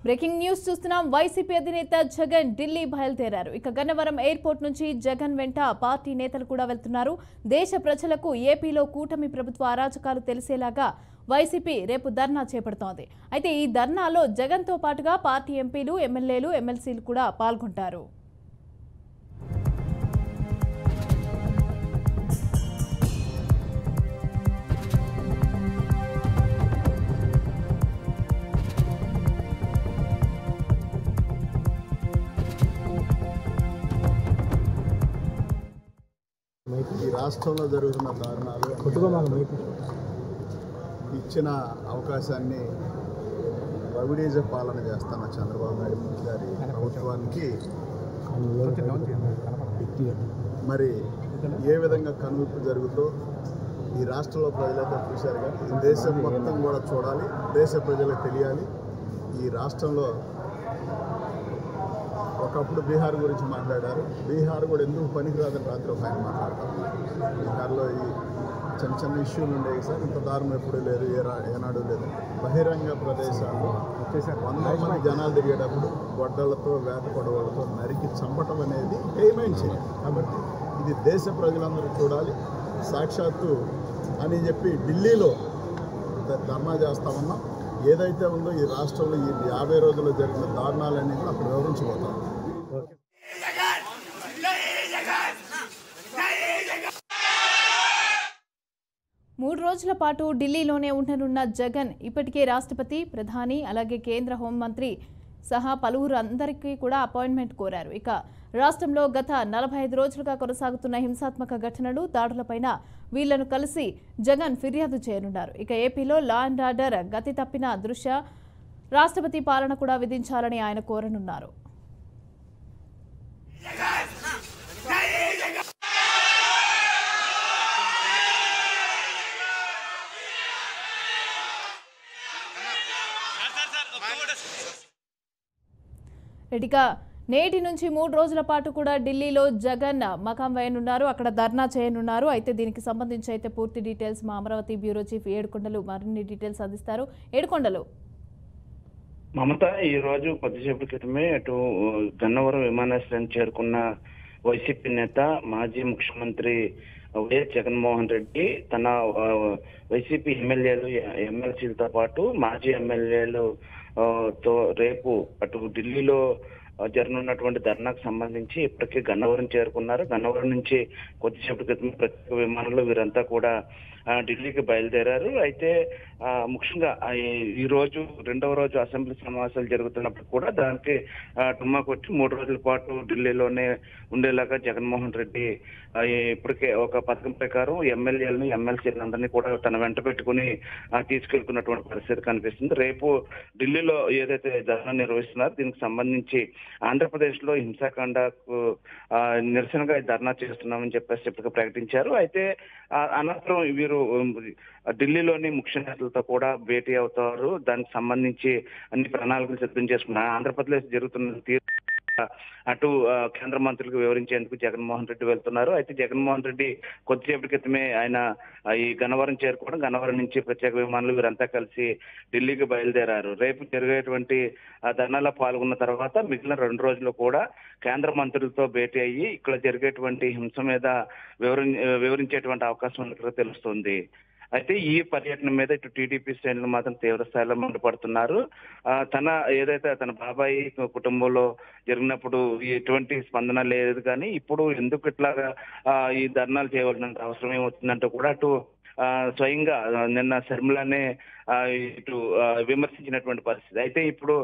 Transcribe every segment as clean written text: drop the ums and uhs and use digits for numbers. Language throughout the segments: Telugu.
బ్రేకింగ్ న్యూస్ చూస్తున్నాం. వైసీపీ అధినేత జగన్ ఢిల్లీ బయలుదేరారు. ఇక గన్నవరం ఎయిర్పోర్ట్ నుంచి జగన్ వెంట పార్టీ నేతలు కూడా వెళ్తున్నారు. దేశ ప్రజలకు ఏపీలో కూటమి ప్రభుత్వ అరాచకాలు తెలిసేలాగా వైసీపీ రేపు ధర్నా చేపడుతోంది. అయితే ఈ ధర్నాలో జగన్తో పాటుగా పార్టీ ఎంపీలు, ఎమ్మెల్యేలు, ఎమ్మెల్సీలు కూడా పాల్గొంటారు. ఈ రాష్ట్రంలో జరుగుతున్న దారుణాలు ఇచ్చిన అవకాశాన్ని రవిడీజ పాలన చేస్తున్న చంద్రబాబు నాయుడు గారి ప్రభుత్వానికి మరి ఏ విధంగా కనువిప్పు జరుగుతో ఈ రాష్ట్రంలో ప్రజలైతే చూశారు. కానీ ఈ దేశం మొత్తం కూడా చూడాలి, దేశ ప్రజలకు తెలియాలి. ఈ రాష్ట్రంలో ఒకప్పుడు బీహార్ గురించి మాట్లాడారు. బీహార్ కూడా ఎందుకు పనికిరాదని రాత్రి ఒక ఆయన మాట్లాడతారు. బీహార్లో ఈ చిన్న చిన్న ఇష్యూలు ఉండేవి సార్, ఇంత దారుణం ఎప్పుడూ లేదు, ఏనాడు లేదు. బహిరంగ ప్రదేశాల్లో 100 మంది జనాలు తిరిగేటప్పుడు గొడ్డలతో, వేట కొడవలతో నరికి చంపటం అనేది పేమెంట్ చేయాలి. కాబట్టి ఇది దేశ ప్రజలందరూ చూడాలి. సాక్షాత్తు అని చెప్పి ఢిల్లీలో ధర్నా చేస్తా ఉన్నాం. ఏదైతే ఉందో ఈ రాష్ట్రంలో ఈ 50 రోజుల్లో జరిగిన దారుణాలన్నీ కూడా అక్కడ వివరించబోతాం. మూడు రోజుల పాటు ఢిల్లీలోనే ఉండనున్న జగన్ ఇప్పటికే రాష్ట్రపతి, ప్రధాని, అలాగే కేంద్ర హోంమంత్రి సహా పలువురు అందరికీ కూడా అపాయింట్మెంట్ కోరారు. ఇక రాష్ట్రంలో గత 45 రోజులుగా కొనసాగుతున్న హింసాత్మక ఘటనలు, దాడులపైన వీళ్లను కలిసి జగన్ ఫిర్యాదు చేయనున్నారు. ఇక ఏపీలో లా అండ్ ఆర్డర్ గతి తప్పిన దృష్ట్యా రాష్ట్రపతి పాలన కూడా విధించాలని ఆయన కోరనున్నారు. ఇక నేటి నుంచి 3 రోజుల పాటు కూడా ఢిల్లీలో జగన్ మకాం వేయనున్నారు. అక్కడ ధర్నా చేయనున్నారు. అయితే దీనికి సంబంధించి అయితే పూర్తి డీటెయిల్స్ మా అమరావతి బ్యూరో చీఫ్ ఏడుకొండలు మరిన్ని డీటెయిల్స్ అందిస్తారు. ఏడుకొండలు, మమత ఈ రోజు కొద్దిసేపటి క్రితమే అటు గన్నవరం విమానాశ్రయం చేరుకున్న వైసీపీ నేత, మాజీ ముఖ్యమంత్రి వైఎస్ జగన్మోహన్ రెడ్డి తన వైసీపీ ఎమ్మెల్యేలు, ఎమ్మెల్సీలతో పాటు మాజీ ఎమ్మెల్యేలు తో రేపు అటు ఢిల్లీలో జరగనున్నటువంటి ధర్నాకు సంబంధించి ఇప్పటికే గన్నవరం చేరుకున్నారు. గన్నవరం నుంచి కొద్దిసేపటి క్రితం ప్రత్యేక విమానంలో వీరంతా కూడా ఢిల్లీకి బయలుదేరారు. అయితే ముఖ్యంగా ఈ రోజు 2వ రోజు అసెంబ్లీ సమావేశాలు జరుగుతున్నప్పుడు కూడా దానికి డుమ్మా కొట్టి 3 రోజుల పాటు ఢిల్లీలోనే ఉండేలాగా జగన్మోహన్ రెడ్డి ఇప్పటికే ఒక పథకం ప్రకారం ఎమ్మెల్యేలను, ఎమ్మెల్సీలందరినీ కూడా తన వెంట పెట్టుకుని తీసుకెళ్తున్నటువంటి పరిస్థితి కనిపిస్తుంది. రేపు ఢిల్లీలో ఏదైతే ధర్నా నిర్వహిస్తున్నారో దీనికి సంబంధించి ఆంధ్రప్రదేశ్ లో హింసాకాండకు నిరసనగా ధర్నా చేస్తున్నామని చెప్పేసి ఇప్పటికే ప్రకటించారు. అయితే అనంతరం వీరు ఢిల్లీలోని ముఖ్య నేతలతో కూడా భేటీ అవుతారు. దానికి సంబంధించి అన్ని ప్రణాళికలు సిద్ధం చేసుకున్నారు. ఆంధ్రప్రదేశ్ జరుగుతున్న తీరు అటు కేంద్ర మంత్రులకు వివరించేందుకు జగన్మోహన్ రెడ్డి వెళ్తున్నారు. అయితే జగన్మోహన్ రెడ్డి కొద్దిసేపటి క్రితమే ఆయన ఈ గన్నవరం చేరుకోవడం, గన్నవరం నుంచి ప్రత్యేక విమానాలు వీరంతా కలిసి ఢిల్లీకి బయలుదేరారు. రేపు జరిగేటువంటి ధర్నాలో పాల్గొన్న తర్వాత మిగిలిన 2 రోజులు కూడా కేంద్ర మంత్రులతో భేటీ అయ్యి ఇక్కడ జరిగేటువంటి హింస మీద వివరించేటువంటి అవకాశం ఉన్నట్టుగా తెలుస్తుంది. అయితే ఈ పర్యటన మీద ఇటు టీడీపీ శ్రేణులు మాత్రం తీవ్ర స్థాయిలో మండిపడుతున్నారు. ఏదైతే తన బాబాయి కుటుంబంలో జరిగినప్పుడు ఎటువంటి స్పందన లేదు, కానీ ఇప్పుడు ఎందుకు ఇట్లాగా ఈ ధర్నాలు చేయవలసిన అవసరం ఏమవుతుందంటూ కూడా అటు స్వయంగా నిన్న శర్మిలానే ఇటు విమర్శించినటువంటి పరిస్థితి. అయితే ఇప్పుడు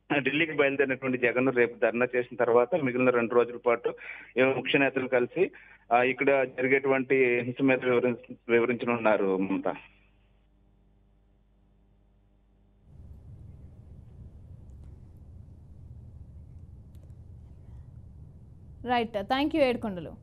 ఢిల్లీకి బయలుదేరినటువంటి జగన్ రేపు ధర్నా చేసిన తర్వాత మిగిలిన 2 రోజుల పాటు ముఖ్య నేతలు కలిసి ఇక్కడ జరిగేటువంటి హింస మీద వివరించనున్నారు. మమత, రైట్, థ్యాంక్ యూ ఏడుకొండలు.